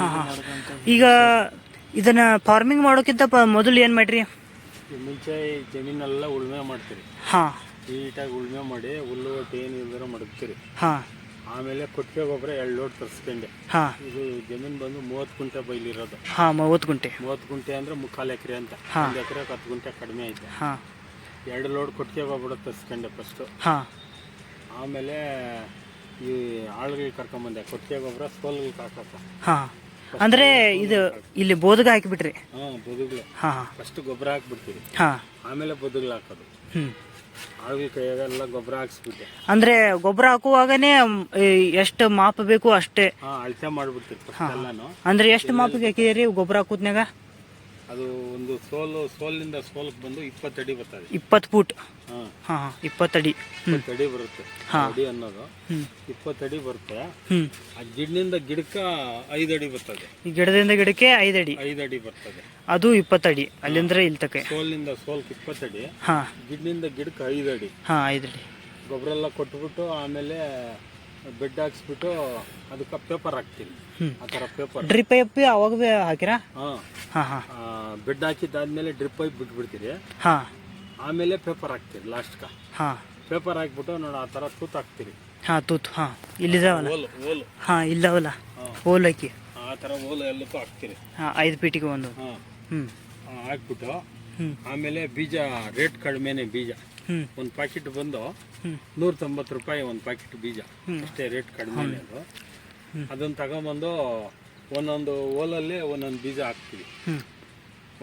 ಹಾಂ ಹಾಂ. ಈಗ ಇದನ್ನ ಫಾರ್ಮಿಂಗ್ ಮಾಡೋಕ್ಕಿಂತ ಮೊದಲು ಏನು ಮಾಡ್ರಿ? ಮುಂಚೆ ಜಮೀನೆಲ್ಲ ಉಳುಮೆ ಮಾಡ್ತೀರಿ. ಹಾಂ. ನೀಟಾಗಿ ಉಳುಮೆ ಮಾಡಿ ಹುಲ್ಲು ಒಟ್ಟು ಏನು ಇಲ್ದಿರ ಮಡಗ್ತೀರಿ. ಹಾಂ. ಆಮೇಲೆ ಕೊಟ್ಟಿಗೆ ಗೊಬ್ಬರ 2 ಲೋಡ್ ತರಿಸ್ಕೊಂಡೆ. ಹಾಂ. ಇದು ಜಮೀನು ಬಂದು 30 ಗುಂಟೆ ಬೈಲಿರೋದು. ಹಾಂ, 30 ಗುಂಟೆ. 30 ಗುಂಟೆ ಅಂದರೆ 3/4 ಎಕರೆ ಅಂತ. 1 ಎಕರೆ 10 ಗುಂಟೆ ಕಡಿಮೆ ಐತೆ. ಹಾಂ. 2 ಲೋಡ್ ಕೊಟ್ಟಿಗೆ ಗೊಬ್ಬರ ತರಿಸ್ಕೊಂಡೆ ಫಸ್ಟು. ಹಾಂ. ಆಮೇಲೆ ಈ ಆಳುಗಳಿಗೆ ಕರ್ಕೊಂಬಂದೆ ಕೊಟ್ಟಿಗೆ ಗೊಬ್ಬರ ಸೋಲ್ಗಳಿಗೆ ಹಾಕಕ್ಕ. ಹಾಂ. ಅಂದರೆ ಇದು ಇಲ್ಲಿ ಬೋದಗ ಹಾಕಿಬಿಟ್ರಿ? ಹಾಂ, ಬದುಗಳು. ಹಾಂ. ಫಸ್ಟ್ ಗೊಬ್ಬರ ಹಾಕ್ಬಿಡ್ತೀವಿ. ಹಾಂ. ಆಮೇಲೆ ಬದುಗಳು ಹಾಕೋದು. ಹ್ಞೂ. ಆಳುಗಳ ಕೈಯಾಗೆಲ್ಲ ಗೊಬ್ಬರ ಹಾಕ್ಸ್ಬಿಟ್ಟೆ. ಅಂದರೆ ಗೊಬ್ಬರ ಹಾಕುವಾಗನೇ ಎಷ್ಟು ಮಾಪ ಬೇಕು ಅಷ್ಟೇ? ಹಾಂ, ಅಳತೆ ಮಾಡ್ಬಿಡ್ತೀವಿ ಫಸ್ಟ್ ಎಲ್ಲಾನು. ಅಂದರೆ ಎಷ್ಟು ಮಾಪಿಗೆ ಹಾಕಿದಿರಿ ಗೊಬ್ಬರ ಹಾಕೋದ್ನಾಗ? ಅದು ಒಂದು ಸೋಲಿನಿಂದ ಸೋಲಕ್ಕೆ ಬಂದು 20 ಅಡಿ ಬರ್ತದೆ. 20 ಫೂಟ್? ಹಾಂ ಹಾಂ, 20 ಅಡಿ. 20 ಅಡಿ ಬರುತ್ತೆ. ಅಡಿ ಅನ್ನೋದು 20 ಅಡಿ ಬರುತ್ತೆ. ಆ ಗಿಡನಿಂದ ಗಿಡಕ್ಕೆ 5 ಅಡಿ ಬರ್ತದೆ. ಈ ಗಿಡದಿಂದ ಗಿಡಕ್ಕೆ 5 ಅಡಿ? 5 ಅಡಿ ಬರ್ತದೆ. ಅದು 20 ಅಡಿ ಅಲ್ಲಿಂದ್ರೆ ಇಲ್ಲಿ ತಕ್ಕೆ? ಸೋಲಿನಿಂದ ಸೋಲ್ಗೆ 20 ಅಡಿ. ಹಾಂ. ಗಿಡನಿಂದ ಗಿಡಕ್ಕೆ 5 ಅಡಿ. ಹಾಂ, 5 ಅಡಿ. ಗೊಬ್ಬರ ಎಲ್ಲ ಕೊಟ್ಬಿಟ್ಟು ಆಮೇಲೆ ಬೆಡ್ ಹಾಕ್ಸ್ಬಿಟ್ಟು ಅದಕ್ಕೆ ಪೇಪರ್ ಹಾಕ್ತೀವಿ. ಆ ಥರ ಪೇಪರ್ ಡ್ರಿಪ್ ಪೈಪ್ ಅವಾಗ ಹಾಕಿರಾ? ಹಾಂ. ಹಾಂ ಹಾಂ. ಬೆಡ್ ಹಾಕಿದ್ದಾದ್ಮೇಲೆ ಡ್ರಿಪ್ ಪೈಪ್ ಬಿಟ್ಬಿಡ್ತೀರಿ. ಹಾಂ. ಆಮೇಲೆ ಪೇಪರ್ ಹಾಕ್ತೀರಿ ಲಾಸ್ಟ್ಗೆ. ಹಾಂ. ಪೇಪರ್ ಹಾಕ್ಬಿಟ್ಟು ನೋಡಿ ಆ ಥರ ತೂತು ಹಾಕ್ತೀರಿ. ಹಾಂ, ತೂತು. ಹಾಂ, ಇಲ್ಲಿದಾವಲ್ಲ? ಓಲು. ಹಾಂ, ಇಲ್ಲವಲ್ಲ ಓಲ್ ಹಾಕಿ. ಆ ಥರ ಓಲು ಎಲ್ಲಕ್ಕೂ ಹಾಕ್ತೀರಿ. ಹಾಂ, 5 ಫೀಟಿಗೆ ಒಂದು. ಹಾಂ. ಹ್ಞೂ. ಹಾಕ್ಬಿಟ್ಟು ಹ್ಞೂ. ಆಮೇಲೆ ಬೀಜ ರೇಟ್ ಕಡಿಮೆನೆ. ಬೀಜ ಒಂದು ಪ್ಯಾಕೆಟ್ ಬಂದು 190 ರೂಪಾಯಿ ಒಂದು ಪ್ಯಾಕೆಟ್ ಬೀಜ. ಅಷ್ಟೇ ರೇಟ್ ಕಡಿಮೆ ಅದು. ಅದನ್ನು ತಗೊಂಬಂದು ಒಂದೊಂದು ಓಲಲ್ಲಿ ಒಂದೊಂದು ಬೀಜ ಹಾಕ್ತೀವಿ.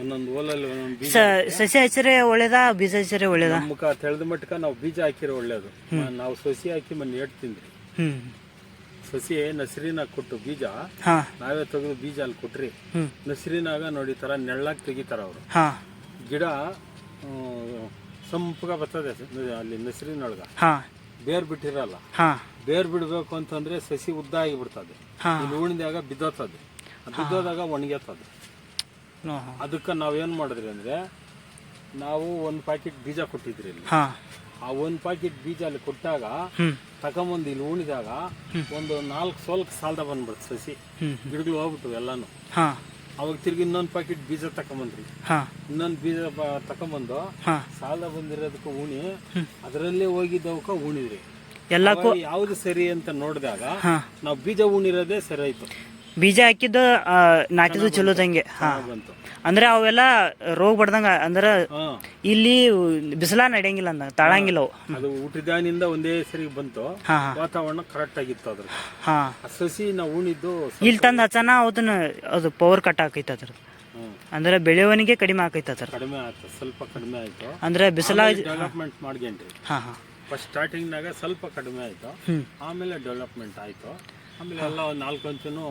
ಒಂದೊಂದು ಓಲಲ್ಲಿ ಒಂದೊಂದು ಬೀಜ. ಸಸಿ ಹಚ್ಚರೆ ಒಳ್ಳೇದಾ ಬೀಜ ಹಚ್ಚರೆ ಒಳ್ಳೇದಾ? ಮುಖ ತೆಳೆದ ಮಟ್ಟಕ್ಕೆ ನಾವು ಬೀಜ ಹಾಕಿರೋ ಒಳ್ಳೇದು. ನಾವು ಸಸಿ ಹಾಕಿ ಮೊನ್ನೆ ಹೇಳ್ತಿದ್ರಿ. ಸಸಿ ನರ್ಸರಿನಾಗ ಕೊಟ್ಟು ಬೀಜ ನಾವೇ ತೆಗೆದು ಬೀಜ ಅಲ್ಲಿ ಕೊಟ್ರಿ. ನರ್ಸರಿನಾಗ ನೋಡಿ ತರ ನೆಳ್ಳಾಗಿ ತೆಗಿತಾರ ಅವರು. ಗಿಡ ಸಂಪಗ ಬರ್ತದೆ ಅಲ್ಲಿ ನರ್ಸರಿನೊಳಗ. ಬೇರ್ ಬಿಟ್ಟಿರಲ್ಲ. ಬೇರ್ ಬಿಡ್ಬೇಕು ಅಂತಂದ್ರೆ ಸಸಿ ಉದ್ದ ಆಗಿಬಿಡ್ತದೆ. ಇಲ್ಲಿ ಉಣಿದಾಗ ಬಿದ್ದೋತದೆ. ಬಿದ್ದೋದಾಗ ಒಣಗ್ಯತದೆ. ಅದಕ್ಕೆ ನಾವೇನ್ ಮಾಡಿದ್ರಿ ಅಂದ್ರೆ ನಾವು 1 ಪ್ಯಾಕೆಟ್ ಬೀಜ ಕೊಟ್ಟಿದ್ರಿ ಇಲ್ಲಿ. ಆ 1 ಪ್ಯಾಕೆಟ್ ಬೀಜ ಅಲ್ಲಿ ಕೊಟ್ಟಾಗ ತಗೊಂಬಂದು ಇಲ್ಲಿ ಉಣಿದಾಗ ಒಂದು 4 ಸೋಲ್ಕ್ ಸಾಲ್ದ ಬಂದ್ಬಿಡ್ತು ಸಸಿ. ಗಿಡಗಳು ಹೋಗ್ಬಿಟ್ಟು ಎಲ್ಲಾನು. ಅವಾಗ ತಿರ್ಗಿ ಇನ್ನೊಂದು ಪ್ಯಾಕೆಟ್ ಬೀಜ ತಕೊಂಬಂದ್ರಿ. ಇನ್ನೊಂದು ಬೀಜ ತಕೊಂಬಂದು ಸಾಲ ಬಂದಿರೋದಕ್ಕೆ ಉಣಿ ಅದರಲ್ಲೇ ಹೋಗಿದ್ದವಕ್ಕ ಉಣಿದ್ರಿ. ಎಲ್ಲಕ್ಕೂ ಯಾವ್ದು ಸರಿ ಅಂತ ನೋಡಿದಾಗ ನಾವು ಬೀಜ ಉಣಿರೋದೇ ಸರಿ ಆಯ್ತು. ಬೀಜ ಹಾಕಿದ್ದು ನಾಟಿದ್ದು ಚಲೋ ತಂಗೆ ಬಂತು. ಅಂದ್ರೆ ಅವೆಲ್ಲ ರೋಗ ಬಡ್ದಂಗ. ಅಂದ್ರೆ ಇಲ್ಲಿ ಬಿಸಿಲ ನಡೆಯಂಗಿಲ್ಲ ಅಂದ ತಾಳಂಗಿಲ್ಲ ಅವು. ಅದು ಹುಟ್ಟಿದಾನಿಂದ ಒಂದೇ ಸರಿ ಬಂತು. ವಾತಾವರಣ ಕರೆಕ್ಟ್ ಆಗಿತ್ತು ಅದ್ರ. ಸಸಿ ನಾವು ಉಣಿದ್ದು ಇಲ್ಲಿ ತಂದು ಹಚ್ಚನ ಅದು ಪವರ್ ಕಟ್ ಆಕೈತೆ ಅದ್ರ. ಅಂದ್ರೆ ಬೆಳೆವಣಿಗೆ ಕಡಿಮೆ ಆಕೈತೆ ಅದ್ರ. ಕಡಿಮೆ ಆಯ್ತು, ಸ್ವಲ್ಪ ಕಡಿಮೆ ಆಯ್ತು. ಅಂದ್ರೆ ಬಿಸಿಲ ಡೆವಲಪ್ಮೆಂಟ್ ಮಾಡ್ಕೊಂಡ್ರಿ. ಫಸ್ಟ್ ಸ್ಟಾರ್ಟಿಂಗ್ನಾಗ ಸ್ವಲ್ಪ ಕಡಿಮೆ ಆಯ್ತು. ಆಮೇಲೆ ಡೆವಲಪ್ಮೆಂಟ್ ಆಯ್ತು. ಆಮೇಲೆ ಎಲ್ಲ 4 ಅಂಚೂ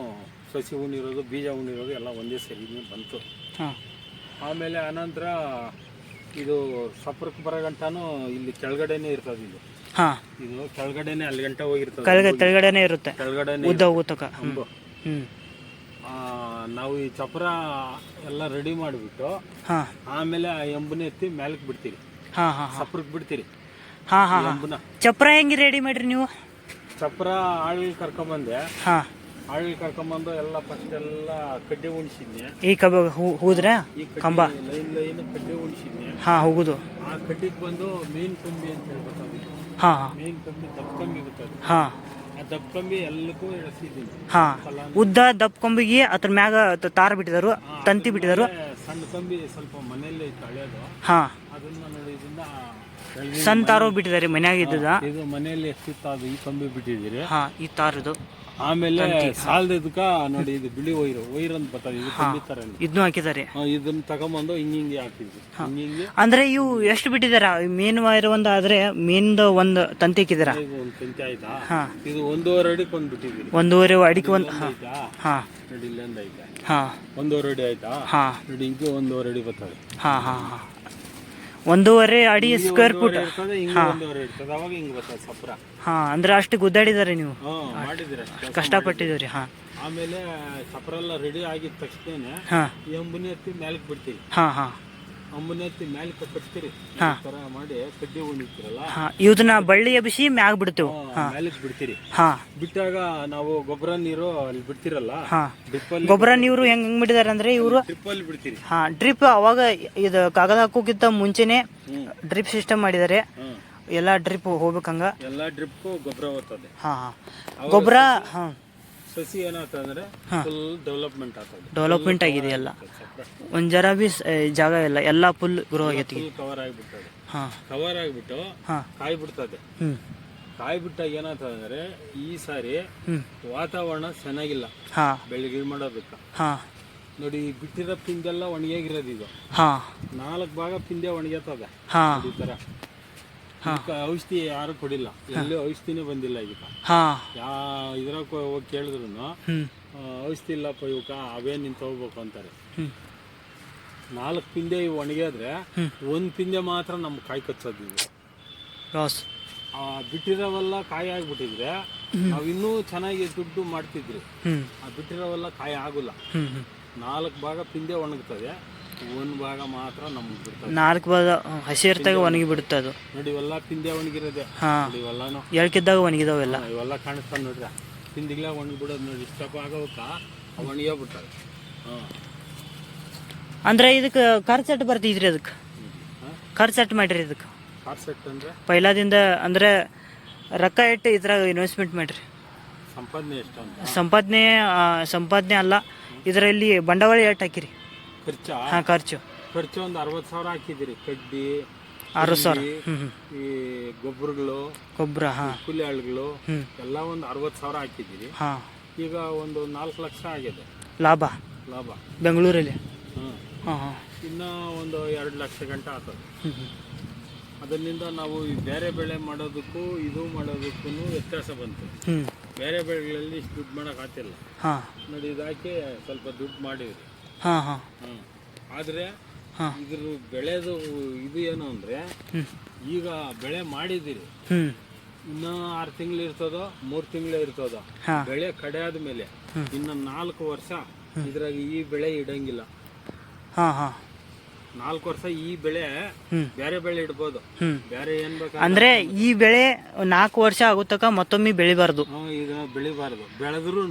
ಸಸಿ ಉಣಿರೋದು ಬೀಜ ಉಣಿರೋದು ಎಲ್ಲ ಒಂದೇ ಸರಿ ಬಂತು. ಆಮೇಲೆ ಅನಂತರ ಇದು ಸಪ್ರಕ್ಕೆ ಬರೋ ಗಂಟನೂ ಇಲ್ಲಿ ಕೆಳಗಡೆನೆ ಇರ್ತದೆ. ಇದು ಕೆಳಗಡೆನೆ ಅಲ್ಲಿ ಗಂಟೆ ಹೋಗಿರ್ತದೆ. ಕೆಳಗಡೆನೆ ಇರುತ್ತೆ. ಕೆಳಗಡೆನೆ ಉದ್ದ ಹೋಗುತ್ತಕ. ನಾವು ಈ ಚಪ್ರ ಎಲ್ಲ ರೆಡಿ ಮಾಡಿಬಿಟ್ಟು ಆಮೇಲೆ ಆ ಎಂಬುನ ಎತ್ತಿ ಮೇಲಕ್ಕೆ ಬಿಡ್ತೀರಿ. ಸಪ್ರಕ್ಕೆ ಬಿಡ್ತೀರಿ. ಎಂಬುನ ಚಪ್ರ ಹೆಂಗೆ ರೆಡಿ ಮಾಡ್ರಿ ನೀವು? ಚಪ್ರ ಆಳಿಗೆ ಕರ್ಕೊಂಬಂದೆ. ಆಳಿಗೆ ಕರ್ಕೊಂಬಂದು ಎಲ್ಲ ಫಸ್ಟ್ ಎಲ್ಲ ಕಡ್ಡೆ ಉಣಿಸಿದ್ನೆ. ಈ ಹೂದ್ರ ಕಂಬ ಲೈನ್ ಕಡ್ಡೆ ಉಣಿಸಿದ್ನೆ. ಹೋಗುದು. ಆ ಕಡ್ಡಿಗೆ ಬಂದು ಮೇನ್ ಕಂಬಿ ಅಂತ ಹೇಳ್ಬೋದು. ಮೇನ್ ಕಂಬಿ ದಪ್ಪ ಕಂಬಿ ಬರ್ತದೆ. ಆ ದಪ್ಪ ಕಂಬಿ ಎಲ್ಲಕ್ಕೂ ಎಳೆಸಿದ್ದೀನಿ. ಉದ್ದ ದಪ್ಪ ಕಂಬಿಗೆ ಅದ್ರ ಮ್ಯಾಗ ತಾರ ಬಿಟ್ಟಿದಾರು, ತಂತಿ ಬಿಟ್ಟಿದಾರು. ಸಣ್ಣ ಕಂಬಿ ಸ್ವಲ್ಪ ಮನೆಯಲ್ಲೇ ಇತ್ತು ಹಳೆಯದು. ಅದನ್ನ ನೋಡಿ ಇದನ್ನ ಸಣ್ಣ ತಾರು ಬಿಟ್ಟಿದ್ದಾರೆ ಮನ್ಯಾಗ ಇದ್ದದ. ಇದು ಮನೆಯಲ್ಲಿ ಎಷ್ಟಿತ್ತು ಅದು ಈ ಕಂಬಿ ಬಿಟ್ಟಿದ್ದೀರಿ. ಈ ತಾರದು. ಆಮೇಲೆ ಸಾಲದಕ್ಕ ನೋಡಿ ಇದು ಬಿಳಿ ವೈರ್ ಅಂತ ಬರ್ತದೆ. ಇದು ಕಂಬಿ ತರ ಇದನ್ನು ಹಾಕಿದ್ದಾರೆ. ಇದನ್ನ ತಗೊಂಬಂದು ಹಿಂಗೆ ಹಾಕಿದ್ವಿ. ಹಿಂಗೆ ಅಂದ್ರೆ ಇವು ಎಷ್ಟು ಬಿಟ್ಟಿದಾರ? ಮೇನ್ ವೈರ್ ಒಂದು ಆದ್ರೆ ಮೇನ್ ಒಂದು ತಂತಿ ಹಾಕಿದಾರ. ಒಂದು ತಂತಿ ಆಯ್ತಾ? ಇದು 1.5 ಅಡಿಗೆ ಒಂದು ಬಿಟ್ಟಿದ್ದೀರಿ. 1.5 ಅಡಿಗೆ ಒಂದು. ನೋಡಿ ಇಲ್ಲೊಂದು ಆಯ್ತಾ? 1.5 ಅಡಿ ಆಯ್ತಾ? ನೋಡಿ ಇದು 1.5 ಅಡಿ ಬರ್ತದೆ. 1.5 ಅಡಿ ಸ್ಕ್ವೇರ್ ಫುಟ್. ಅವಾಗ ಹಿಂಗ್ ಬರ್ತದೆ ಸಪ್ರ. ಅಂದ್ರೆ ಅಷ್ಟು ಗುದ್ದಾಡಿದಾರೆ ನೀವು? ಮಾಡಿದಿರ ಕಷ್ಟಪಟ್ಟಿದ್ದೀರಿ. ಆಮೇಲೆ ಸಪ್ರ ಎಲ್ಲ ರೆಡಿ ಆಗಿದ ತಕ್ಷಣ ಎಂಬುನಿ ಎತ್ತಿ ಮೇಲಕ್ಕೆ ಬಿಡ್ತೀವಿ. ಅಂಬನೆತ್ತಿ ಮೇಲೆ ಕಟ್ತೀರಿ ತರ ಮಾಡಿ ಕಡ್ಡಿ ಉಣಿತೀರಲ್ಲ, ಇವನ್ನ ಬಳ್ಳಿ ಎಬ್ಬಿಸಿ ಮ್ಯಾಗ ಬಿಡ್ತೇವೆ. ಮೇಲಕ್ಕೆ ಬಿಡ್ತೀರಿ. ಹಾ, ಬಿಟ್ಟಾಗ ನಾವು ಗೊಬ್ಬರ ನೀರು ಅಲ್ಲಿ ಬಿಡ್ತಿರಲ್ಲ, ಡ್ರಿಪ್ಪಲ್ಲಿ ಗೊಬ್ಬರ ನೀರು ಹೆಂಗ್ ಬಿಟ್ಟಿದಾರೆ ಅಂದ್ರೆ ಇವರು ಡ್ರಿಪ್ಪಲ್ಲಿ ಬಿಡ್ತೀರಿ. ಡ್ರಿಪ್ ಅವಾಗ ಇದು ಕಾಗದ ಹಾಕೋಕ್ಕಿಂತ ಮುಂಚೆನೆ ಡ್ರಿಪ್ ಸಿಸ್ಟಮ್ ಮಾಡಿದ್ದಾರೆ. ಎಲ್ಲ ಡ್ರಿಪ್ ಹೋಗ್ಬೇಕಂಗ, ಎಲ್ಲ ಡ್ರಿಪ್ ಗೊಬ್ಬರ ಹೋಗ್ತದೆ. ಗೊಬ್ಬರ ಸಸಿ ಏನಾಗ್ತದೆ ಫುಲ್ ಡೆವಲಪ್ಮೆಂಟ್ ಆಗ್ತದೆ. ಡೆವಲಪ್ಮೆಂಟ್ ಆಗಿದೆ ಎಲ್ಲ, ಒಂದ್ ಜರ ಬಿ ಜಾಗ ಇಲ್ಲ, ಎಲ್ಲ ಫುಲ್ ಗ್ರೋ ಆಗೈತಿ. ಕವರ್ ಆಗಿಬಿಟ್ಟದೆ. ಕವರ್ ಆಗಿಬಿಟ್ಟು ಕಾಯಿ ಬಿಡ್ತದೆ. ಕಾಯಿ ಬಿಟ್ಟಾಗ ಏನಾಗ್ತದೆ ಅಂದ್ರೆ ಈ ಸಾರಿ ವಾತಾವರಣ ಚೆನ್ನಾಗಿಲ್ಲ, ಬೆಳಿಗ್ಗೆ ಮಾಡೋದಕ್ಕ. ನೋಡಿ ಬಿಟ್ಟಿರೋ ಪಿಂದೆಲ್ಲ ಒಣಗಿರೋದು. ಇದು 4 ಭಾಗ ಪಿಂದೆ ಒಣಗತದೆ ಈ ತರ. ಔಷಧಿ ಯಾರು ಕೊಡಿಲ್ಲ, ಎಲ್ಲಿ ಔಷಧಿನೇ ಬಂದಿಲ್ಲ ಈಗ. ಇದ್ರಾಗ ಹೋಗಿ ಕೇಳಿದ್ರು ಔಷಧಿ ಇಲ್ಲಪ್ಪ ಇವಕ್ಕ, ಅವೇ ನಿಂತ ಹೋಗ್ಬೇಕು ಅಂತಾರೆ. 4 ಪಿಂದೆ ಇವು ಒಣಗಿದ್ರೆ 1 ಪಿಂದೆ ಮಾತ್ರ ನಮ್ ಕಾಯಿ ಕಚ್ಚೋದು. ಬಿಟ್ಟಿರೋವೆಲ್ಲ ಕಾಯಿ ಆಗ್ಬಿಟ್ಟಿದ್ರೆ ನಾವ್ ಇನ್ನೂ ಚೆನ್ನಾಗಿ ದುಡ್ಡು ಮಾಡ್ತಿದ್ರಿ. ಬಿಟ್ಟಿರೋವೆಲ್ಲ ಕಾಯಿ ಆಗುಲ್ಲ. 4 ಭಾಗ ಪಿಂದೆ ಒಣಗ್ತದೆ, 1 ಭಾಗ ಮಾತ್ರ ನಮ್ಗೆ ಬಿಡ್ತದೆ. 4 ಭಾಗ ಹಸಿ ಇರ್ತಾಗ ಒಣಗಿ ಬಿಡುತ್ತೆ ಅದು. ನೋಡಿ ಇವೆಲ್ಲ ಪಿಂದೆ ಒಣಗಿರೋದೆ. ಇವೆಲ್ಲಾನು ಎಳ್ಕಿದ್ದಾಗ ಒಣಗಿದಾವೆಲ್ಲ. ಇವೆಲ್ಲ ಕಾಣಿಸ್ತಾವ ನೋಡ್ರಿ, ಪಿಂದಿಗ್ಲ ಒಣಗಿ ಬಿಡೋದು ನೋಡಿ. ಇಷ್ಟಪ್ಪ ಆಗೋಕ್ಕ ಒಣಗೇ ಬಿಡ್ತಾರೆ. ಅಂದ್ರೆ ಇದಕ್ಕೆ ಖರ್ಚು ಬರ್ತಿದ್ರಿ? ಅದಕ್ಕೆ ಖರ್ಚು ಮಾಡಿರಿ? ಇದಕ್ಕೆ ಖರ್ಚು ಅಂದ್ರೆ ಪೈಲಾದಿಂದ ಅಂದ್ರೆ ರೊಕ್ಕ ಇಟ್ಟು ಇದ್ರಾಗ ಇನ್ವೆಸ್ಟ್ಮೆಂಟ್ ಮಾಡ್ರಿ? ಸಂಪಾದನೆ ಎಷ್ಟು ಅಂತ? ಸಂಪಾದನೆ ಅಲ್ಲ, ಇದರಲ್ಲಿ ಬಂಡವಾಳ ಎಷ್ಟು ಹಾಕಿರಿ? ಖರ್ಚು ಖರ್ಚು ಒಂದು 60,000 ಹಾಕಿದಿರಿ. ಕಡ್ಡಿ 60,000, ಈ ಗೊಬ್ಬರ, ಕೂಲಿ ಆಳುಗಳು ಎಲ್ಲ ಒಂದು 60,000 ಹಾಕಿದಿರಿ. ಈಗ ಒಂದು 4 ಲಕ್ಷ ಆಗಿದೆ ಲಾಭ ಬೆಂಗಳೂರಲ್ಲಿ. ಇನ್ನ ಒಂದು 2 ಲಕ್ಷ ಗಂಟೆ ಆಗ್ತದೆ. ಅದರಿಂದ ನಾವು ಈ ಬೇರೆ ಬೆಳೆ ಮಾಡೋದಕ್ಕೂ ಇದು ಮಾಡೋದಕ್ಕೂ ವ್ಯತ್ಯಾಸ ಬಂತು. ಬೇರೆ ಬೆಳೆಗಳಲ್ಲಿ ಇಷ್ಟು ದುಡ್ಡು ಮಾಡಕ್ ಆಗ್ತಿಲ್ಲ. ನೋಡಿ ಇದಾಕಿ ಸ್ವಲ್ಪ ದುಡ್ಡು ಮಾಡಿದ್ರಿ. ಆದ್ರೆ ಇದ್ರ ಬೆಳೆದು ಇದು ಏನು ಅಂದ್ರೆ ಈಗ ಬೆಳೆ ಮಾಡಿದಿರಿ, ಇನ್ನ 6 ತಿಂಗಳು ಇರ್ತದೋ 3 ತಿಂಗಳು ಇರ್ತದೋ. ಬೆಳೆ ಕಡೆ ಆದ್ಮೇಲೆ ಇನ್ನ 4 ವರ್ಷ ಇದ್ರಾಗ ಈ ಬೆಳೆ ಇಡಂಗಿಲ್ಲ. 4 ವರ್ಷ ಈ ಬೆಳೆ ಬೇರೆ ಬೆಳೆ ಇಡ್ಬೋದು. ಬೇರೆ ಏನ್ ಬೇಕು ಅಂದ್ರೆ ಈ ಬೆಳೆ 4 ವರ್ಷ ಆಗುತ್ತಕ ಮತ್ತೊಮ್ಮೆ ಬೆಳಿಬಾರ್ದು. ಇದನ್ನ ಬೆಳಿಬಾರ್ದು. ಬೆಳೆದ್ರು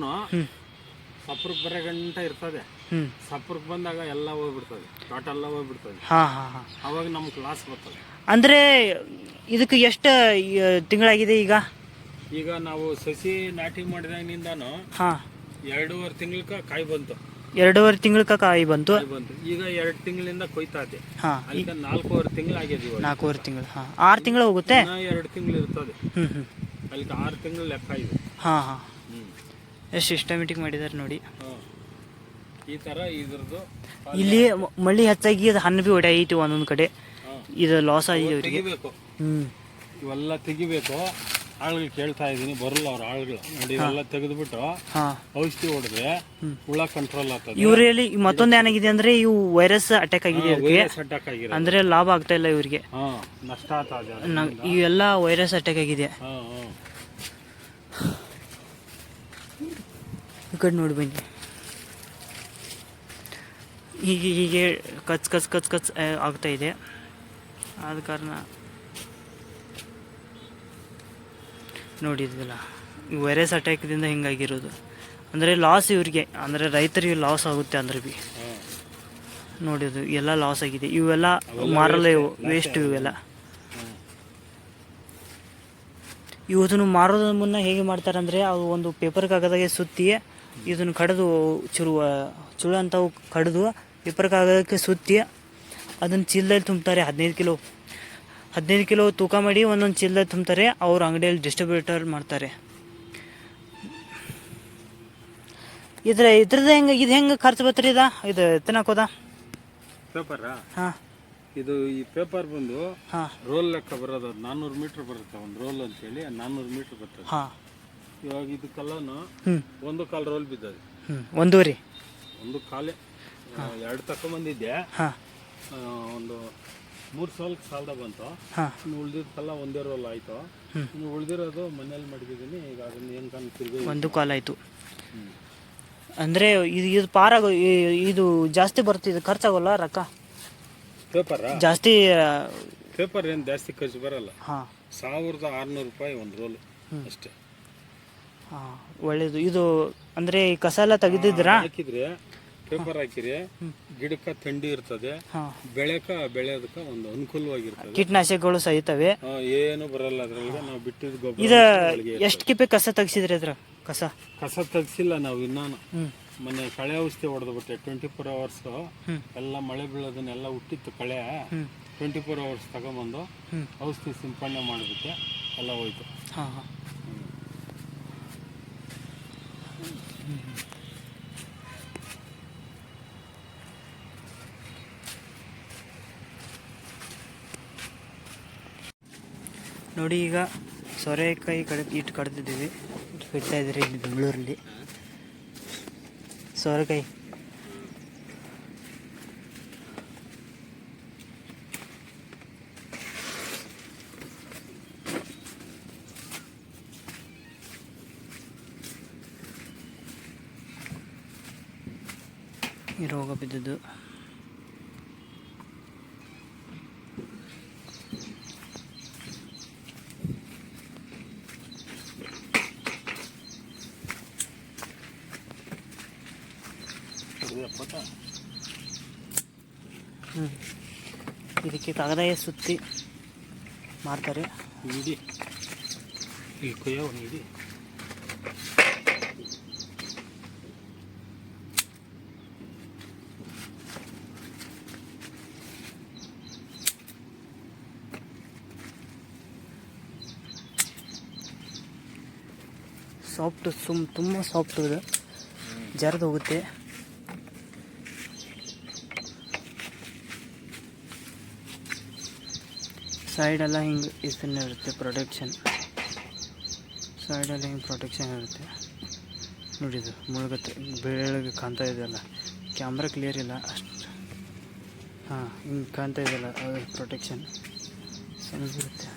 ಸಪ್ರಕ್ ಬರೋ ಗಂಟ ಇರ್ತದೆ. ಸಪ್ರಕ್ ಬಂದಾಗ ಎಲ್ಲ ಹೋಗ್ಬಿಡ್ತದೆ, ತೋಟ ಎಲ್ಲ ಹೋಗ್ಬಿಡ್ತದೆ. ಅವಾಗ ನಮ್ಗೆ ಲಾಸ್ ಬರ್ತದೆ. ಅಂದ್ರೆ ಇದಕ್ಕೆ ಎಷ್ಟು ತಿಂಗಳಾಗಿದೆ ಈಗ? ಈಗ ನಾವು ಸಸಿ ನಾಟಿ ಮಾಡಿದಾಗಿನಿಂದಾನು 2.5 ತಿಂಗಳಕ ಕಾಯಿ ಬಂತು. 2.5 ತಿಂಗಳಕ ಕಾಯಿ ಬಂತು. ಈಗ 2 ತಿಂಗಳಿಂದ ಕೊಯ್ತಾದೆ. ಈಗ 4.5 ತಿಂಗಳು ಆಗಿದೆ. 4.5 ತಿಂಗಳು 6 ತಿಂಗಳು ಹೋಗುತ್ತೆ. 2 ತಿಂಗಳು ಇರ್ತದೆ. ಅಲ್ಲಿ 6 ತಿಂಗಳು ಲೆಕ್ಕ ಇದೆ. ಎಷ್ಟು ಸಿಸ್ಟಮೆಟಿಕ್ ಮಾಡಿದಾರೆ ನೋಡಿ. ಈ ತರ ಇದ್ರದ್ದು ಇಲ್ಲಿ ಮಳ್ಳಿ ಹೆಚ್ಚಾಗಿ ಅದು ಹಣ್ಣು ಬಿ ಹೊಡೆಯೈತಿ ಒಂದೊಂದು ಕಡೆ. ಇದು ಲಾಸ್ ಆಗಿದೆ ಅವರಿಗೆ. ಇವೆಲ್ಲ ತೆಗಿಬೇಕು. ಆಳುಗಳು ಕೇಳ್ತಾ ಇದೀನಿ, ಬರಲ್ಲ ಅವ್ರ ಆಳುಗಳು. ನೋಡಿ ಇವೆಲ್ಲ ತೆಗೆದ್ಬಿಟ್ಟು ಔಷಧಿ ಹೊಡೆದ್ರೆ ಹುಳ ಕಂಟ್ರೋಲ್ ಆಗ್ತದೆ. ಇವರಲ್ಲಿ ಮತ್ತೊಂದು ಏನಾಗಿದೆ ಅಂದ್ರೆ ಇವು ವೈರಸ್ ಅಟ್ಯಾಕ್ ಆಗಿದೆ. ಅಂದ್ರೆ ಲಾಭ ಆಗ್ತಾ ಇಲ್ಲ ಇವರಿಗೆ, ನಷ್ಟ ಆಗ್ತದೆ. ಇವೆಲ್ಲ ವೈರಸ್ ಅಟ್ಯಾಕ್ ಆಗಿದೆ. ಈ ಕಡೆ ನೋಡಿ ಬನ್ನಿ. ಹೀಗೆ ಕಚ್ ಆಗ್ತಾ ಇದೆ. ಆದ ಕಾರಣ ನೋಡಿದ್ವಲ್ಲ, ವೈರಸ್ ಅಟ್ಯಾಕ್ದಿಂದ ಹಿಂಗಾಗಿರೋದು. ಅಂದರೆ ಲಾಸ್ ಇವ್ರಿಗೆ, ಅಂದರೆ ರೈತರಿಗೆ ಲಾಸ್ ಆಗುತ್ತೆ. ಅಂದ್ರೆ ಬಿ ನೋಡಿದ್ದು ಎಲ್ಲ ಲಾಸ್ ಆಗಿದೆ. ಇವೆಲ್ಲ ಮಾರಲ್ಲ, ಇವು ವೇಸ್ಟ್. ಇವೆಲ್ಲ ಇವತ್ತನ್ನು ಮಾರೋದ್ರ ಮುನ್ನ ಹೇಗೆ ಮಾಡ್ತಾರೆ ಅಂದರೆ ಅವು ಒಂದು ಪೇಪರ್ ಕಾಗದಾಗೆ ಸುತ್ತಿ ಇದನ್ನು ಕಡಿದು ಚುಳು ಅಂತವು ಕಡಿದು ಪೇಪರ್ ಕಾಗದಕ್ಕೆ ಸುತ್ತಿ ಅದನ್ನು ಚೀಲದಲ್ಲಿ ತುಂಬ್ತಾರೆ. 15 ಕಿಲೋ ತೂಕ ಮಾಡಿ ಒಂದೊಂದು ಚೀಲದಲ್ಲಿ ತುಂಬ್ತಾರೆ. ಅವ್ರ ಅಂಗಡಿಯಲ್ಲಿ ಡಿಸ್ಟ್ರಿಬ್ಯೂಟರ್ ಮಾಡ್ತಾರೆ. ಇದ್ರದ್ದು ಹೆಂಗೆ ಖರ್ಚು ಬರ್ತರಿ? ಇದು ಎತ್ತನಾಕೋದ ಪೇಪರ್. ಇದು ಈ ಪೇಪರ್ ಬಂದು ರೋಲ್ ಲೆಕ್ಕ ಬರೋದು. 400 ಮೀಟರ್ ಬರುತ್ತೆ ಒಂದು ರೋಲ್ ಅಂತೇಳಿ. 400 ಮೀಟರ್ ಬರ್ತದೆ. ಇವಾಗ ಇದಕ್ಕೆಲ್ಲನು 1 ಕಾಲ್ ರೋಲ್ ಬಿದ್ದದೆ. 1 ಕಾಲೇ 2 ತಕೊಂಬಂದಿದ್ದೆ. ಒಂದು 3 ಸಾಲದ ಬಂತು. ಇನ್ನು ಉಳ್ದಿದ್ದೆಲ್ಲ ಒಂದೇ ರೋಲ್ ಆಯ್ತು. ಇನ್ನು ಉಳ್ದಿರೋದು ಮನೇಲಿ ಮಡಗಿದ್ದೀನಿ. ಈಗ ಅದನ್ನ ಏನ್ ತಿರ್ಗಿ 1 ಕಾಲ್ ಆಯ್ತು. ಅಂದ್ರೆ ಇದು ಪಾರಾಗೋ, ಇದು ಜಾಸ್ತಿ ಬರುತ್ತೆ. ಇದು ಖರ್ಚಾಗೋಲ್ಲ ರೊಕ್ಕ? ಪೇಪರ್ ಜಾಸ್ತಿ ಪೇಪರ್ ಏನು ಜಾಸ್ತಿ ಖರ್ಚು ಬರಲ್ಲ. ಹಾಂ 1600 ರೂಪಾಯಿ ಒಂದು ರೋಲ್ ಅಷ್ಟೇ. ಹಾಂ ಒಳ್ಳೇದು. ಇದು ಅಂದರೆ ಈ ಕಸ ಎಲ್ಲ ತೆಗೆದಿದ್ರಾ? ಹಾಕಿದ್ರೆ ಪೇಪರ್ ಹಾಕಿರಿ ಗಿಡಕ್ಕೆ ಥಂಡಿ ಇರ್ತದೆ, ಹಾಂ ಬೆಳೆಯೋದಕ್ಕೆ ಒಂದು ಅನುಕೂಲವಾಗಿರ್ತದೆ. ಕೀಟನಾಶಕಗಳು ಸಹಿತವೆ, ಏನು ಬರಲ್ಲ ಅದ್ರೊಳಗೆ. ನಾವು ಬಿಟ್ಟಿದ್ದು ಗೊಬ್ಬರ. ಇದು ಎಷ್ಟು ಕಿಪೆ ಕಸ ತೆಗ್ಸಿದ್ರಿ ಅದ್ರ? ಕಸ ತೆಗ್ಸಿಲ್ಲ ನಾವು ಇನ್ನೂ. ಮೊನ್ನೆ ಕಳೆ ಔಷಧಿ ಹೊಡೆದ್ಬಿಟ್ಟೆ 24 hours. ಎಲ್ಲ ಮಳೆ ಬೀಳೋದನ್ನೆಲ್ಲ ಹುಟ್ಟಿತ್ತು ಕಳೆ. 24 hours ತಗೊಂಬಂದು ಔಷಧಿ ಸಿಂಪಡಣೆ ಮಾಡಿಬಿಟ್ಟೆ, ಎಲ್ಲ ಹೋಯ್ತು. ಹಾಂ ಹಾಂ ನೋಡಿ, ಈಗ ಸೋರೆಕಾಯಿ ಇಟ್ಟು ಕಡ್ದಿದ್ದೀವಿ. ಬಿಡ್ತಾ ಇದ್ದೀರಿ ಇಲ್ಲಿ ಬೆಂಗಳೂರಲ್ಲಿ ಸೋರೆಕಾಯಿ. ಈ ರೋಗ ಬಿದ್ದದ್ದು. ಇದಕ್ಕೆ ಕಾಗದ ಸುತ್ತಿ ಮಾಡ್ತಾರೆ. ಇಡಿ ಈ ಕೊಯ್ಯೋ ಇಡಿ. ಸಾಫ್ಟ್ ತುಂಬ ಸಾಫ್ಟ್ ಇದೆ, ಜರ್ದು ಹೋಗುತ್ತೆ. ಸೈಡೆಲ್ಲ ಹಿಂಗೆ ಇದನ್ನ ಇರುತ್ತೆ ಪ್ರೊಟೆಕ್ಷನ್. ಸೈಡೆಲ್ಲ ಹಿಂಗೆ ಪ್ರೊಟೆಕ್ಷನ್ ಇರುತ್ತೆ. ನೋಡಿದು ಮುಳುಗುತ್ತೆ, ಬೆಳಗ್ಗೆ ಕಾಣ್ತಾ ಇದೆಯಲ್ಲ, ಕ್ಯಾಮ್ರಾ ಕ್ಲಿಯರ್ ಇಲ್ಲ ಅಷ್ಟು. ಹಾಂ ಹಿಂಗೆ ಕಾಣ್ತಾ ಇದೆಯಲ್ಲ, ಅದು ಪ್ರೊಟೆಕ್ಷನ್ ಸಣ್ಣದಿರುತ್ತೆ.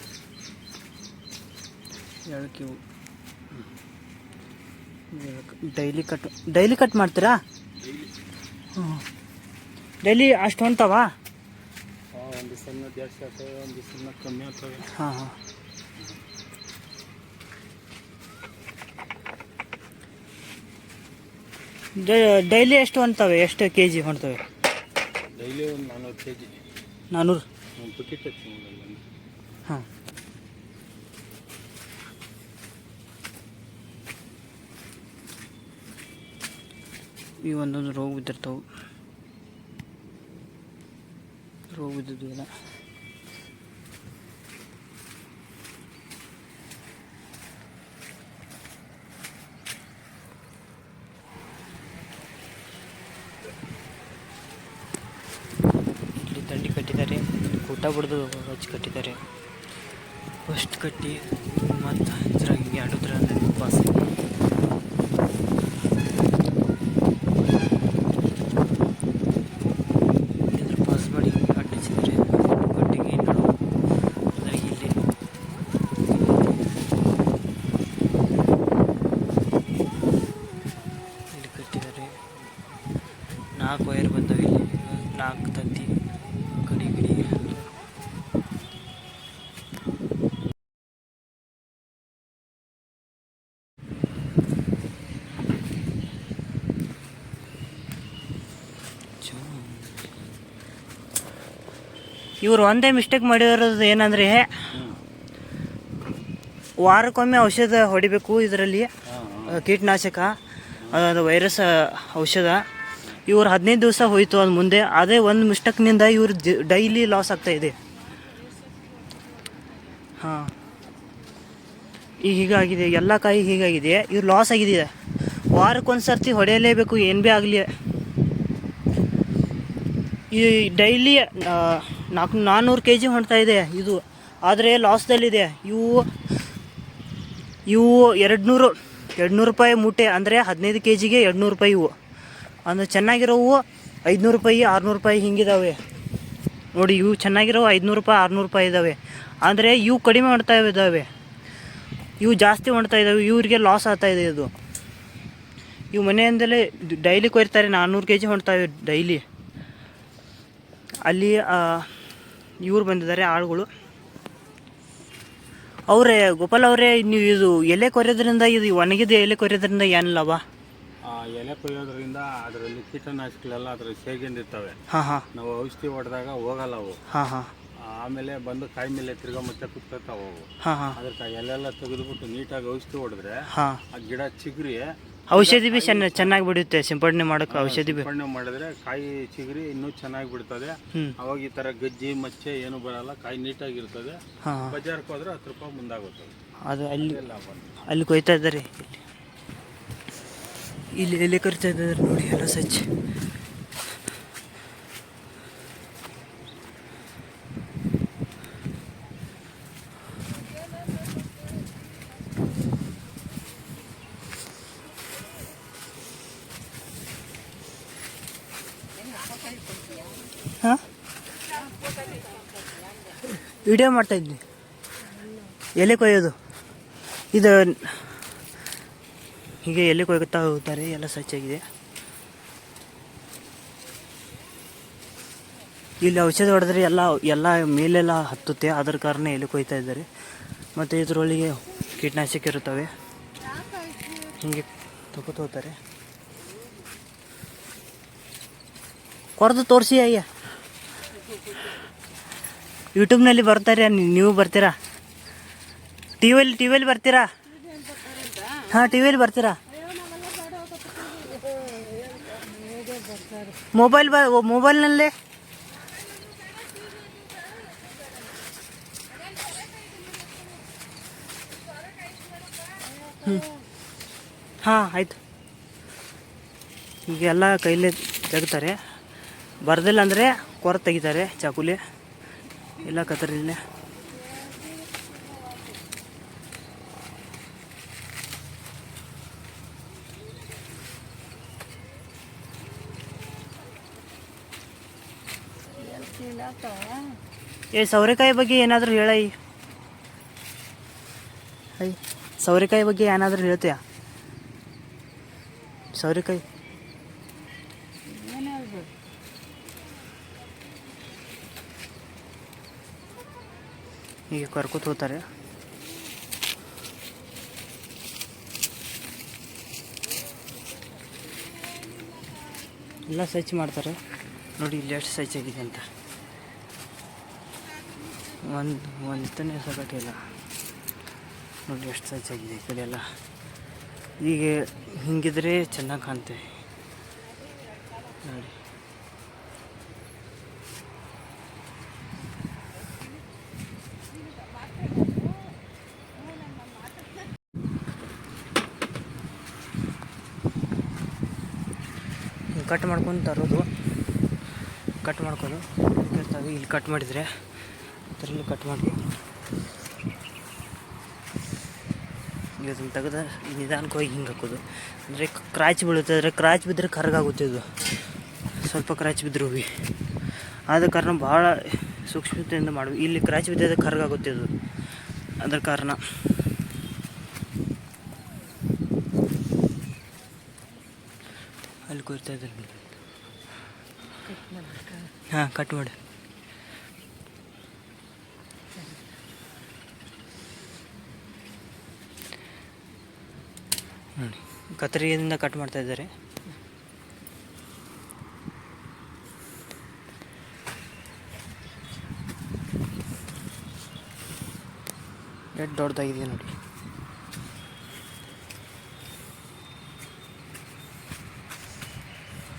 ಎಳಕಿವು ಡೈಲಿ ಕಟ್ ಮಾಡ್ತೀರಾ? ಹ್ಞೂ ಡೈಲಿ ಅಷ್ಟು ಹೊಂತಾವ? ಒಂದು ಸಣ್ಣ ಜಾಸ್ತಿ ಆಗ್ತವೆ, ಒಂದು ಸಣ್ಣ ಕಮ್ಮಿ ಆಗ್ತವೆ. ಹಾಂ ಹಾಂ ಡೈಲಿ ಎಷ್ಟು ಹೊಂತವೆ? ಎಷ್ಟು ಕೆ ಜಿ ಹೊಂತವೆ? ಡೈಲಿ ಒಂದು 400 kg. 400? ಒಂದು ಬಕೆಟ್ ಹಚ್ಚಿ. ಹಾಂ ಈ ಒಂದೊಂದು ರೋಗ ಬಿದ್ದಿರ್ತಾವೆ. ರೋಗ ಬಿದ್ದಿದ್ದು ಇಲ್ಲ. ಇಲ್ಲಿ ದಂಡಿ ಕಟ್ಟಿದ್ದಾರೆ, ಕೂಟ ಬಿಡ್ದು ಹಚ್ಚಿ ಕಟ್ಟಿದ್ದಾರೆ. ಫಸ್ಟ್ ಕಟ್ಟಿ ಮತ್ತು ಇದ್ರಾಗ ಹಿಂಗೆ ಆಡೋದ್ರ ಪಾಸ್. ನಾಲ್ಕು ವೈರ್ ಬಂದವೆ ಇಲ್ಲಿ, 4 ತಂತಿ ಕಡಿ ಇವರು ಒಂದೇ ಮಿಸ್ಟೇಕ್ ಮಾಡಿರೋದು ಏನಂದರೆ, ವಾರಕ್ಕೊಮ್ಮೆ ಔಷಧ ಹೊಡಿಬೇಕು ಇದರಲ್ಲಿ, ಕೀಟನಾಶಕ, ಅದು ವೈರಸ್ ಔಷಧ. ಇವ್ರು 15 ದಿವಸ ಹೋಯ್ತು ಅದು ಮುಂದೆ. ಅದೇ ಒಂದು ಮಿಸ್ಟೇಕ್ನಿಂದ ಇವ್ರು ಡೈಲಿ ಲಾಸ್ ಆಗ್ತಾಯಿದೆ. ಹಾಂ ಹೀಗಾಗಿದೆ, ಎಲ್ಲ ಕಾಯಿ ಹೀಗಾಗಿದೆ. ಇವ್ರು ಲಾಸ್ ಆಗಿದೆ. ವಾರಕ್ಕೊಂದು ಸರ್ತಿ ಹೊಡೆಯಲೇಬೇಕು, ಏನು ಭೀ ಆಗಲಿ. ಈ ಡೈಲಿ 400 kg ಹೊಣ್ತಾ ಇದೆ ಇದು, ಆದರೆ ಲಾಸ್ದಲ್ಲಿದೆ. ಇವು 200 ರೂಪಾಯಿ ಮೂಟೆ, ಅಂದರೆ 15 kgಗೆ 200 ರೂಪಾಯಿ. ಇವು ಅಂದರೆ ಚೆನ್ನಾಗಿರೋವು 500 ರೂಪಾಯಿ 600 ರೂಪಾಯಿ ಹಿಂಗಿದ್ದಾವೆ ನೋಡಿ. ಇವು ಚೆನ್ನಾಗಿರೋವು 500 ರೂಪಾಯಿ 600 ರೂಪಾಯಿ ಇದ್ದಾವೆ. ಅಂದರೆ ಇವು ಕಡಿಮೆ ಮಾಡ್ತಾ ಇದ್ದಾವೆ, ಇವು ಜಾಸ್ತಿ ಮಾಡ್ತಾ ಇದ್ದಾವೆ. ಇವ್ರಿಗೆ ಲಾಸ್ ಆಗ್ತಾಯಿದೆ ಇದು. ಇವು ಮನೆಯಿಂದಲೇ ಡೈಲಿ ಕೊಯ್ತಾರೆ, 400 kg ಹೊಣ್ತಾವೆ ಡೈಲಿ. ಅಲ್ಲಿ ಇವ್ರು ಬಂದಿದ್ದಾರೆ ಆಳುಗಳು. ಅವರೇ ಗೋಪಾಲ್ ಅವರೇ, ನೀವು ಇದು ಎಲೆ ಕೊರೆಯೋದ್ರಿಂದ, ಇದು ಒಣಗಿದ ಎಲೆ ಕೊರೆಯೋದ್ರಿಂದ ಏನು ಲಾಭ? ಎಲೆ ಕೊಯ್ಯೋದ್ರಿಂದ ಅದರಲ್ಲಿ ಕೀಟನಾಶಕಗಳೆಲ್ಲ ಅದ್ರಲ್ಲಿ ಸೇರ್ಕೊಂಡಿರ್ತವೆ. ನಾವು ಔಷಧಿ ಹೊಡೆದಾಗ ಹೋಗಲ್ಲ ಅವು. ಆಮೇಲೆ ಬಂದು ಕಾಯಿ ಮೇಲೆ ತಿರ್ಗಾ ಮತ್ತೆ ಕುತ್ಕೊತಾವ ಅವು. ಅದಕ್ಕೆ ಎಲೆಲ್ಲ ತೆಗೆದುಬಿಟ್ಟು ನೀಟಾಗಿ ಔಷಧಿ ಹೊಡೆದ್ರೆ ಆ ಗಿಡ ಚಿಗುರಿ ಔಷಧಿ ಬಿ ಚೆನ್ನಾಗಿ ಬಿಡುತ್ತೆ. ಸಿಂಪಡಣೆ ಮಾಡೋಕೆ ಔಷಧಿ ಸಿಂಪಡಣೆ ಮಾಡಿದ್ರೆ ಕಾಯಿ ಚಿಗುರಿ ಇನ್ನೂ ಚೆನ್ನಾಗಿ ಬಿಡ್ತದೆ. ಅವಾಗ ಈ ತರ ಗಜ್ಜಿ ಮಚ್ಚೆ ಏನು ಬರಲ್ಲ, ಕಾಯಿ ನೀಟಾಗಿರ್ತದೆ. ಬಜಾರ್ಗೆ ಹೋದ್ರೆ 10 ರೂಪಾಯಿ ಮುಂದಾಗುತ್ತೆ. ಅದು ಅಲ್ಲಿ ಕೊಯ್ತಾ ಇದ್ದಾರೆ. ಇಲ್ಲಿ ಎಲೆ ಕೊಯ್ತಾ ಇದ್ದಾರೆ ನೋಡಿ, ಎಲ್ಲ ಸಜ್ಜೆ. ವಿಡಿಯೋ ಮಾಡ್ತಾ ಇದ್ವಿ, ಎಲೆ ಕೊಯ್ಯೋದು. ಇದು ಹೀಗೆ ಎಲೆ ಕೊಯ್ತಾ ಹೋಗ್ತಾರೆ. ಎಲ್ಲ ಸಜ್ಜಾಗಿದೆ. ಇಲ್ಲಿ ಔಷಧ ಹೊಡೆದ್ರೆ ಎಲ್ಲ ಮೇಲೆಲ್ಲ ಹತ್ತುತ್ತೆ. ಅದರ ಕಾರಣ ಎಲೆ ಕೊಯ್ತಾ ಇದ್ದಾರೆ. ಮತ್ತು ಇದರೊಳಗೆ ಕೀಟನಾಶಕ ಇರುತ್ತವೆ. ಹೀಗೆ ತಗೋತಾರೆ. ಕೊರೆದು ತೋರಿಸಿ ಅಯ್ಯ. ಯೂಟ್ಯೂಬ್ನಲ್ಲಿ ಬರ್ತಾರೆ, ನೀವು ಬರ್ತೀರಾ? ಟಿ ವಿಯಲ್ಲಿ ಬರ್ತೀರಾ? ಹಾಂ, ಟಿ ವಿಯಲ್ಲಿ ಬರ್ತೀರಾ? ಮೊಬೈಲ್ನಲ್ಲೇ ಹಾಂ, ಆಯಿತು. ಈಗೆಲ್ಲ ಕೈಲೇ ತೆಗಿತಾರೆ. ಬರ್ದಿಲ್ಲ ಅಂದರೆ ಕೊರ ತೆಗಿತಾರೆ ಚಾಕುಲಿ, ಇಲ್ಲ ಕತ್ತರಿಲ್ಲೇ. ಸೌರೆಕಾಯಿ ಬಗ್ಗೆ ಏನಾದರೂ ಹೇಳೈ. ಸೌರೆಕಾಯಿ ಬಗ್ಗೆ ಏನಾದರೂ ಹೇಳ್ತೀಯಾ? ಸೌರೆಕಾಯಿ ಹೀಗೆ ಕರ್ಕೊತ ಹೋಗ್ತಾರೆ. ಎಲ್ಲ ಸರ್ಚ್ ಮಾಡ್ತಾರೆ ನೋಡಿ. ಇಲ್ಲಿ ಎಷ್ಟು ಸರ್ಚ್ ಆಗಿದೆ ಅಂತ ಒಂದನೇ ಸಗಟಿಲ್ಲ ನೋಡಿ, ಎಷ್ಟು ಸರ್ಚ್ ಆಗಿದೆ ಈ ಕಡೆ ಎಲ್ಲ. ಈಗ ಹಿಂಗಿದ್ರೆ ಚೆನ್ನಾಗಿ ಕಾಣುತ್ತೆ ನೋಡಿ. ಕಟ್ ಮಾಡ್ಕೊಂಡು ತರೋದು, ಕಟ್ ಮಾಡ್ಕೊಂಡು ಇರ್ತಾವೆ. ಇಲ್ಲಿ ಕಟ್ ಮಾಡಿದರೆ ಅದರಲ್ಲಿ ಕಟ್ ಮಾಡಿ ಇದನ್ನು ತೆಗೆದು ನಿಧಾನಕ್ಕೆ ಹಿಂಗೆ ಹಾಕೋದು. ಅಂದರೆ ಕ್ರಾಚ್ ಬೀಳುತ್ತೆ. ಅಂದರೆ ಕ್ರಾಚ್ ಬಿದ್ದರೆ ಕರ್ಗಾಗುತ್ತೆ. ಇದು ಸ್ವಲ್ಪ ಕ್ರಾಚ್ ಬಿದ್ದರೂ ಭೀ ಆದ ಕಾರಣ ಭಾಳ ಸೂಕ್ಷ್ಮತೆಯಿಂದ ಮಾಡಬೇಕು. ಇಲ್ಲಿ ಕ್ರಾಚ್ ಬಿದ್ದರೆ ಕರ್ಗಾಗುತ್ತೆ ಇದು, ಅದರ ಕಾರಣ. ಅಲ್ಲಿ ಕೊಯ್ತಾ ಇದ್ದಾರೆ. ಹಾಂ, ಕಟ್ ಮಾಡಿ. ನೋಡಿ, ಕತ್ತರಿಯಿಂದ ಕಟ್ ಮಾಡ್ತಾ ಇದ್ದಾರೆ. ಎಷ್ಟು ದೊಡ್ಡದಾಗಿದೆ ನೋಡಿ.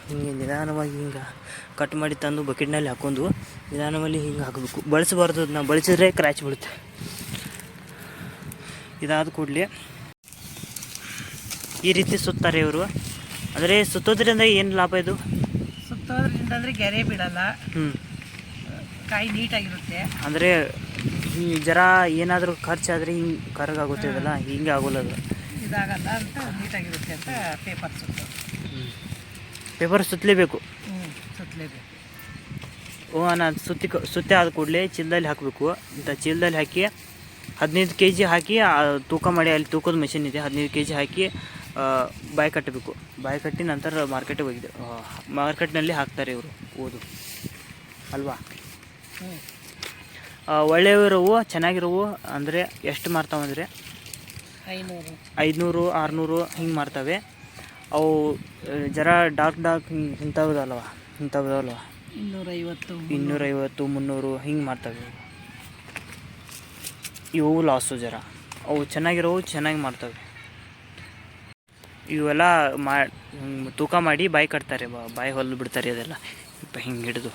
ಹಿಂಗೆ ನಿಧಾನವಾಗಿ ಹಿಂಗೆ ಕಟ್ ಮಾಡಿ ತಂದು ಬಕೆಟ್ನಲ್ಲಿ ಹಾಕೊಂಡು ನಿಧಾನವಾಗಿ ಹಿಂಗೆ ಹಾಕಬೇಕು. ಬಳಸಬಾರ್ದು. ಅದನ್ನ ಬಳಸಿದ್ರೆ ಕ್ರ್ಯಾಚ್ ಬೀಳುತ್ತೆ. ಇದಾದ ಕೂಡಲೇ ಈ ರೀತಿ ಸುತ್ತಾರೆ ಇವರು. ಅಂದರೆ ಸುತ್ತೋದ್ರಿಂದ ಏನು ಲಾಭ ಇದು? ಸುತ್ತೋದ್ರಿಂದ ಅಂದರೆ ಗೆರೆ ಬಿಡಲ್ಲ, ಕಾಯಿ ನೀಟಾಗಿರುತ್ತೆ. ಅಂದರೆ ಜರ ಏನಾದರೂ ಖರ್ಚಾದರೆ ಹಿಂಗೆ ಕರಗಾಗುತ್ತೆ. ಇದೆಲ್ಲ ಹಿಂಗೆ ಆಗೋಲ್ಲ, ಅದು ಇದಾಗಲ್ಲ ಅಂತ ನೀಟಾಗಿರುತ್ತೆ ಅಂತ ಪೇಪರ್ ಸುತ್ತೋದು. ಪೇಪರ್ ಸುತ್ತಲೇಬೇಕು. ಸುತ್ತಲೇಬೇಕು. ನಾನು ಸುತ್ತಿ ಆದ ಕೂಡಲೇ ಚೀಲದಲ್ಲಿ ಹಾಕಬೇಕು. ಇಂಥ ಚೀಲದಲ್ಲಿ ಹಾಕಿ 15 kg ಹಾಕಿ ತೂಕ ಮಾಡಿ, ಅಲ್ಲಿ ತೂಕದ ಮೆಷಿನ್ ಇದೆ. 15 kg ಹಾಕಿ ಬಾಯಿ ಕಟ್ಟಬೇಕು. ಬಾಯಿ ಕಟ್ಟಿ ನಂತರ ಮಾರ್ಕೆಟಿಗೆ ಹೋಗಿದೆ. ಮಾರ್ಕೆಟ್ನಲ್ಲಿ ಹಾಕ್ತಾರೆ ಇವರು. ಅಲ್ವಾ? ಹ್ಞೂ ಒಳ್ಳೆಯವಿರೋವು ಚೆನ್ನಾಗಿರೋವು ಅಂದರೆ ಎಷ್ಟು ಮಾರ್ತಾವಂದರೆ 500 500 600 ಹಿಂಗೆ ಮಾರ್ತವೆ. ಅವು ಜರ ಡಾರ್ಕ್ ಇಂಥವದಲ್ವ 250 250 300 ಹಿಂಗೆ ಮಾರ್ತವೆ. ಇವು ಲಾಸು ಜರ. ಅವು ಚೆನ್ನಾಗಿರೋವು ಚೆನ್ನಾಗಿ ಮಾರ್ತವೆ. ಇವೆಲ್ಲ ತೂಕ ಮಾಡಿ ಬಾಯಿ ಕಟ್ತಾರೆ, ಬಾಯಿ ಹೊಲ್ದು ಬಿಡ್ತಾರೆ ಅದೆಲ್ಲ ಹಿಂಗೆ ಹಿಡಿದು.